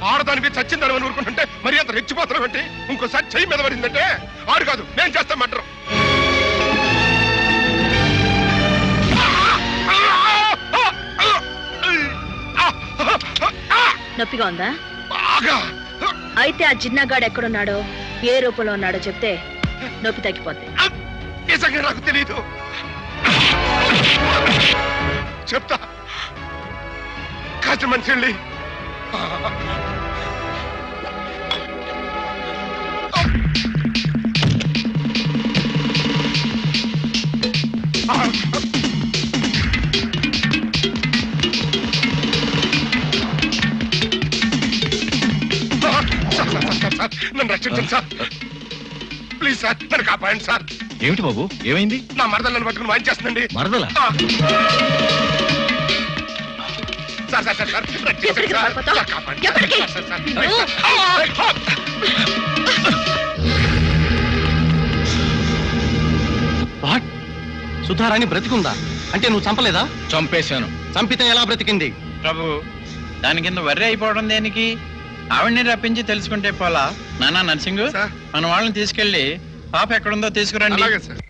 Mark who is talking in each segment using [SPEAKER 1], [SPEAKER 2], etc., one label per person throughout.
[SPEAKER 1] ఆడదానికి చచ్చిందని అని ఊరుకుంటుంటే మరి అంత రెచ్చిపోతున్నావు అంటే ఇంకోసారి చెయ్యి మీద పడిందంటే ఆడు కాదు నేను చేస్తాను మంటరు.
[SPEAKER 2] నొప్పిగా ఉందా?
[SPEAKER 1] బాగా.
[SPEAKER 2] అయితే ఆ జిన్నాగాడు ఎక్కడున్నాడో ఏ రూపంలో ఉన్నాడో చెప్తే నొప్పి తగ్గిపోద్ది.
[SPEAKER 1] నిజంగా నాకు తెలీదు. చెప్తా. కాస్త మనిషి వెళ్ళి నన్ను రక్షించండి సార్, ప్లీజ్ సార్, నన్ను కాపాడండి సార్.
[SPEAKER 3] ఏమిటి బాబు, ఏమైంది?
[SPEAKER 1] నా మరదలు నన్ను పట్టుకుని వాయించేస్తుందండి.
[SPEAKER 3] మరదల?
[SPEAKER 1] సార్ సార్ సార్ రక్షించండి సార్, కాపాడండి సార్.
[SPEAKER 4] సుధారాణి బ్రతికుందా? అంటే నువ్వు చంపలేదా?
[SPEAKER 3] చంపేశాను.
[SPEAKER 4] చంపితే ఎలా బ్రతికింది?
[SPEAKER 5] ప్రభు, దాని కింద వర్రీ అయిపోవడం దేనికి? ఆవిడ్ని రప్పించి తెలుసుకుంటే పోలా. నానా నర్సింగ్, మన వాళ్ళని తీసుకెళ్లి పాప ఎక్కడుందో తీసుకురండి.
[SPEAKER 1] అలాగే సార్.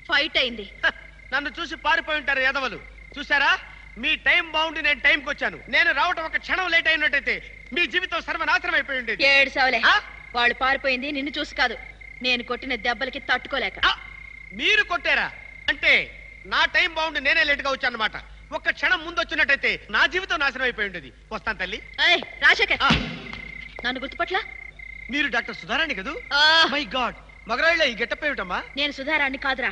[SPEAKER 2] ఫైట్ అయింది.
[SPEAKER 6] నన్ను చూసి పారిపోయి ఉంటారు ఎదవలు. చూసారా, మీ టైం బాగుండి నేను టైంకి వచ్చాను. నేను రావటం ఒక క్షణం లేట్ అయినట్టయితే మీ జీవితం సర్వనాశనం అయిపోయి ఉండేది.
[SPEAKER 2] ఏడ్సావులే, వాళ్ళు పారిపోయింది నిన్ను చూసి కాదు, నేను కొట్టిన దెబ్బలకి తట్టుకోలేక.
[SPEAKER 6] మీరు కొట్టారా? అంటే నా టైం బాగుండి నేనే లేట్ గా వచ్చాను అనమాట. ఒక్క క్షణం ముందు వచ్చినట్టయితే నా జీవితం నాశనం అయిపోయి ఉండేది. వస్తాను తల్లి.
[SPEAKER 2] రాజశేఖర్, నన్ను గుర్తుపట్లా?
[SPEAKER 6] మీరు డాక్టర్ సుధారాణి కదూ? మై గాడ్, మగరాళ్ళ ఈ గెటప్ ఏమిటమ్మా?
[SPEAKER 2] నేను సుధారాణి కాదురా,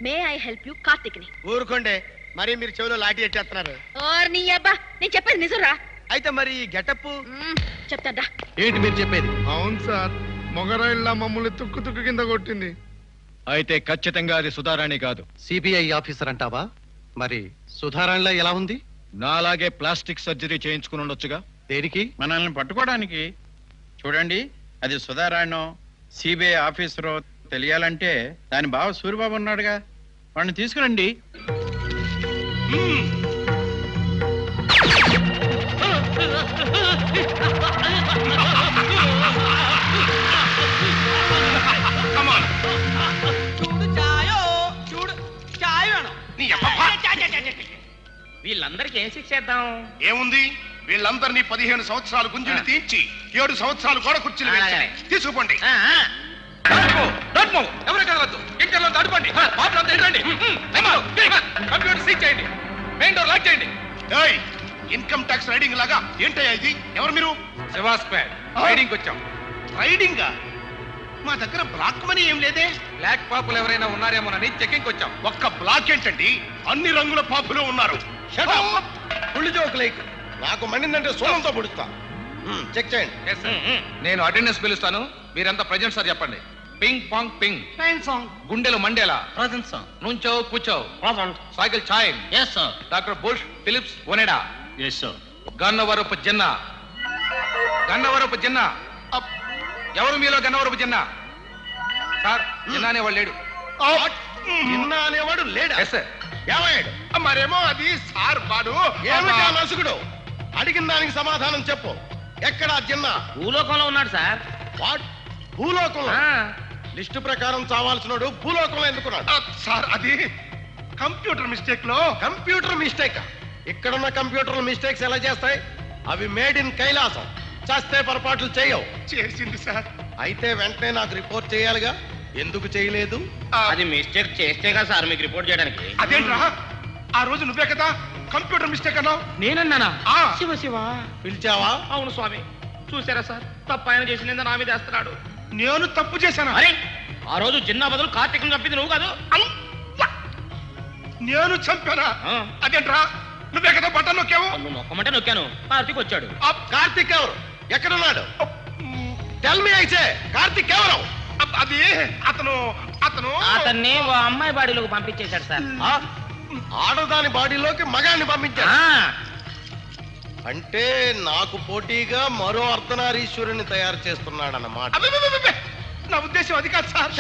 [SPEAKER 2] may I help you Karthik ని.
[SPEAKER 6] ఊరుకోండే, మరి మీరు చెవిలో లాఠీ ఎట్టేస్తున్నారు.
[SPEAKER 2] నీ అబ్బా, నేను చెప్పేది నిజంరా.
[SPEAKER 6] అయితే మరి ఈ గెటప్
[SPEAKER 2] చెప్తాడా?
[SPEAKER 4] ఏంటి మీరు చెప్పేది?
[SPEAKER 1] అవును సార్, మొగరాయిల్లా మమ్మల్ని తుక్కు తుక్కు కింద కొట్టింది.
[SPEAKER 3] అయితే ఖచ్చితంగా అది సుధారాణి కాదు.
[SPEAKER 4] సిబిఐ ఆఫీసర్ అంటావా? మరి సుధారాణిలా ఎలా ఉంది?
[SPEAKER 3] నాలాగే ప్లాస్టిక్ సర్జరీ చేయించుకుని ఉండొచ్చుగా.
[SPEAKER 4] దేనికి?
[SPEAKER 5] మనల్ని పట్టుకోవడానికి. చూడండి, అది సుధారాణో సిబిఐ ఆఫీసరో తెలియాలంటే దాని బావ సూరిబాబు ఉన్నాడుగా, వాడిని తీసుకురండి.
[SPEAKER 1] Come on.
[SPEAKER 6] చూడు చాయో చూడు చాయ్ వేണം
[SPEAKER 1] నీ అబ్బబ్బా.
[SPEAKER 6] వీళ్ళందరికీ ఏం శిక్ష చేద్దాం?
[SPEAKER 1] ఏముంది వీళ్ళందరినీ 15 సంవత్సరాలు గుంజులు తీయించి 7 సంవత్సరాలు గోడ కుర్చీలు వేసి తీసుకుపోండి.
[SPEAKER 7] ఎవరు కదలద్దు ఇంట్లో దాటుకోండి కంప్యూటర్ సీజ్ చేయండి మెయిన్ డోర్ లాక్ చేయండి
[SPEAKER 1] ఏయ్, ఇన్కమ్ ట్యాక్స్ రైడింగ్ లాగా ఏంటయ్యా ఇది? ఎవరు మీరు?
[SPEAKER 7] శివాస్ ప్యాడ్ రైడింగ్ వచ్చాం
[SPEAKER 1] రైడింగ్? మా దగ్గర బ్లాక్ మనీ ఏం లేదే.
[SPEAKER 7] బ్లాక్ పాపులు ఎవరైనా ఉన్నారేమోనని చెకింగ్ వచ్చాం.
[SPEAKER 1] ఒక్క బ్లాక్ ఏంటండి, అన్ని రంగుల పాపులు ఉన్నారు.
[SPEAKER 4] పుల్లి జోకులేకు నాకు మండిందంటే సోలంతో పుడుస్తా. చెక్ చేయండి.
[SPEAKER 7] Yes, sir. నేను అటెండెన్స్ పిలుస్తాను, మీరంతా ప్రజెంట్ సార్ చెప్పండి. పింగ్ పాంగ్ పింగ్, గుండెలు మండేలా, నుంచో కూర్చో, సైకిల్ చాయ్, doctor Bush Philips Onida, Gannavarapu Jinna. Gannavarapu Jinna ఎవరు మీలో? గన్నవరపు జిన్నా సార్, జిన్నా అనేవాడు లేడు.
[SPEAKER 4] నిన్న అనేవాడు లేడా?
[SPEAKER 7] Yes sir.
[SPEAKER 4] ఏమయ్యాడు?
[SPEAKER 1] మరేమో అది సార్ వాడు
[SPEAKER 4] ఏమిటా నసుగుడు? అడిగిన దానికి సమాధానం చెప్పు. ఎక్కడా జిన్నా?
[SPEAKER 6] భూలోకంలో ఉన్నాడు సార్.
[SPEAKER 4] వాట్? భూలోకంలో? లిస్టు ప్రకారం చావాల్సినోడు భూలోకంలో ఎందుకున్నాడు?
[SPEAKER 1] సార్ అది కంప్యూటర్ మిస్టేక్ లో.
[SPEAKER 4] Computer mistake? ఇక్కడున్న కంప్యూటర్ మిస్టేక్స్ ఎలా చేస్తాయి? అవి మేడ్ ఇన్ కైలాసం, చేస్తే పొరపాట్లు చేయవు.
[SPEAKER 1] చేసింది సార్.
[SPEAKER 4] అయితే వెంటనే నాకు రిపోర్ట్ చేయాలిగా, ఎందుకు చేయలేదు?
[SPEAKER 6] అది మిస్టేక్ చేస్తేగా సార్ మీకు రిపోర్ట్ చేయడానికి.
[SPEAKER 1] అదేంట్రా, ఆ రోజు నువ్వే కదా కంప్యూటర్ మిస్టేక్ అన్నావు.
[SPEAKER 6] నేనన్నానా?
[SPEAKER 1] ఆ.
[SPEAKER 6] శివ శివ.
[SPEAKER 4] పిలిచావా?
[SPEAKER 6] అవును స్వామి. చూసారా సార్, తప్ప ఆయన చేసిన నింద నా మీద వేస్తున్నాడు.
[SPEAKER 1] నేను తప్పు చేశాను.
[SPEAKER 6] అరే, ఆ రోజు జిన్నా బదులు కార్తీకం చంపింది నువ్వు కాదు?
[SPEAKER 1] నేను చంపానా?
[SPEAKER 6] ఆ.
[SPEAKER 1] అదేంట్రా, నువ్వే కదా బటన్ నొక్కావు.
[SPEAKER 6] నువ్వు నొక్కమంటే నొక్కాను. కార్తీక్ వచ్చాడు.
[SPEAKER 4] కార్తిక్ ఎవరు? ఎక్కడున్నాడు? టెల్ మీ అయితే, కార్తిక్ ఎవరు?
[SPEAKER 1] అది అతను అతను
[SPEAKER 6] అతన్ని ఓ అమ్మాయి బాడీలోకి పంపించేశాడు సార్.
[SPEAKER 4] ఆ? ఆడదాని బాడీలోకి మగాన్ని పంపించాడు.
[SPEAKER 6] ఆ.
[SPEAKER 4] అంటే నాకు పోటీగా మరో అర్ధనారీశ్వరుని తయారు చేస్తున్నాడన్నమాట.
[SPEAKER 1] అబ్బబ్బబ్బబ్బ! నా ఉద్దేశం అది కాదు సార్.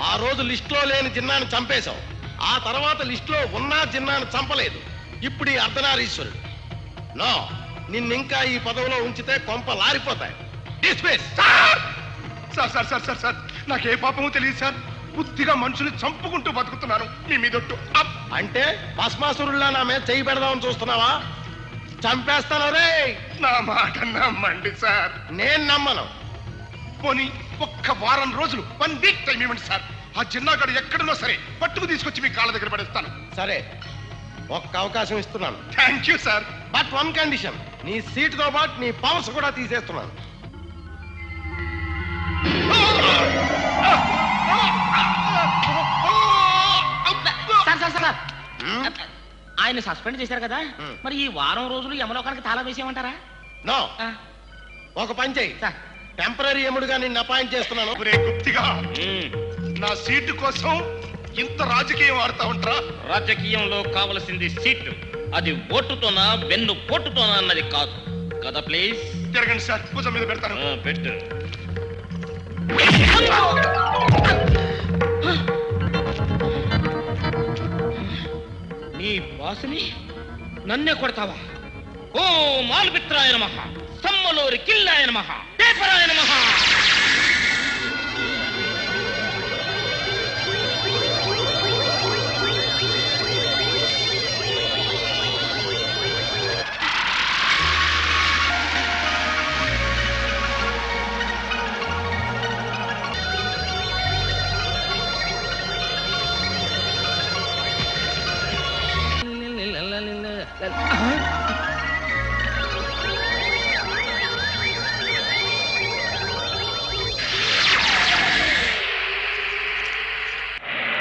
[SPEAKER 4] ఆ రోజు లిస్ట్ లో లేని జిన్నాను చంపేశావు. ఆ తర్వాత లిస్ట్ లో ఉన్న జిన్నాను చంపలేదు. ఇప్పుడు ఈ అర్ధనారీశ్వరుడు. నో, నిన్నింకా ఈ పదవిలో ఉంచితే కొంప లారిపోతాయి. Dismiss.
[SPEAKER 1] Sir sir sir sir sir sir నాకే పాపమో తెలియదు సార్. బుద్ధిగా మనుషులు చంపుకుంటూ బతుకుతున్నాను మీ మీదొట్టు.
[SPEAKER 4] అంటే భస్మాసురుల్లా నా మీద చేయి పెడదామని చూస్తున్నావా? చంపేస్తాను రే.
[SPEAKER 1] నా మాట నమ్మండి సార్.
[SPEAKER 4] నేను నమ్మను.
[SPEAKER 1] పోనీ ఒక్క వారం రోజులు 1 వీక్ టైం ఇవ్వండి సార్. ఆ జిన్నాగాడు ఎక్కడున్నా సరే పట్టుకు తీసుకొచ్చి మీ కాళ్ళ దగ్గర పడేస్తాను.
[SPEAKER 4] సరే, ఒక్క అవకాశం ఇస్తున్నాను.
[SPEAKER 1] Thank you sir.
[SPEAKER 4] But one condition, నీ సీటుతో పాటు నీ పవర్స్ కూడా తీసేస్తున్నాను.
[SPEAKER 6] సార్ సార్ సార్,
[SPEAKER 4] హ్మ్?
[SPEAKER 6] ఆయన సస్పెండ్ చేశారు కదా, మరి ఈ వారం రోజులు యమలోకానికి తాళం వేసేయమంటారా?
[SPEAKER 4] నో,
[SPEAKER 6] ఆ.
[SPEAKER 4] ఒక పని చెయ్యి.
[SPEAKER 6] సార్.
[SPEAKER 4] టెంపరీ ఎముడుగా నిన్ను అపాయింట్ చేస్తున్నాను.
[SPEAKER 1] ఒరే గుప్తిగా, నా సీటు కోసం ఇంత రాజకీయం ఆడుతా ఉంటా?
[SPEAKER 6] రాజకీయంలో కావలసింది సీటు. అది ఓటుతోనా వెన్ను పోటుతోనా అన్నది కాదు కదా. ప్లీజ్
[SPEAKER 1] తిరగండి సార్, భుజం మీద పెడతాను.
[SPEAKER 6] పెట్టు. నీ బాసుని నన్నే కొడతావా? ఓ మాల్పిత్రాయ నమః, సమ్మలోరి కిల్లాయ నమః, పేపరాయ నమః.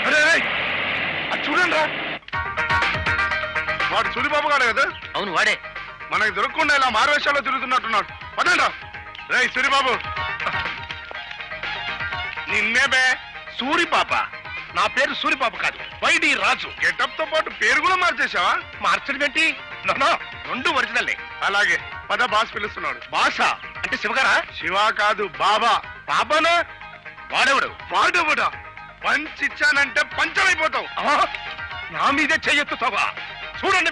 [SPEAKER 1] అరే అది చూడండి రా, వాడు సూరిబాబు గారు కదా?
[SPEAKER 6] అవును వాడే.
[SPEAKER 1] మనకి దొరకకుండా ఇలా మారువేషాల్లో తిరుగుతున్నట్టున్నాడు. పదండ్రా. రే సూరిబాబు, నిన్నే బే సూరిపాప. నా పేరు సూరిపాప కాదు, వైడి రాజు. గెటప్ తో పాటు పేరు కూడా మార్చేసావా? మార్చడం ఏంటి? No, 2 original. అలాగే పద, బాస్ పిలుస్తున్నాడు. బాసా అంటే శివగారా? శివ కాదు, బాబా. బాబానా? వాడెవడు? వాడెవడా? పంచిచ్చానంటే పంచమైపోతావు. నా మీదే చెయ్యెత్తుతావా? చూడండి.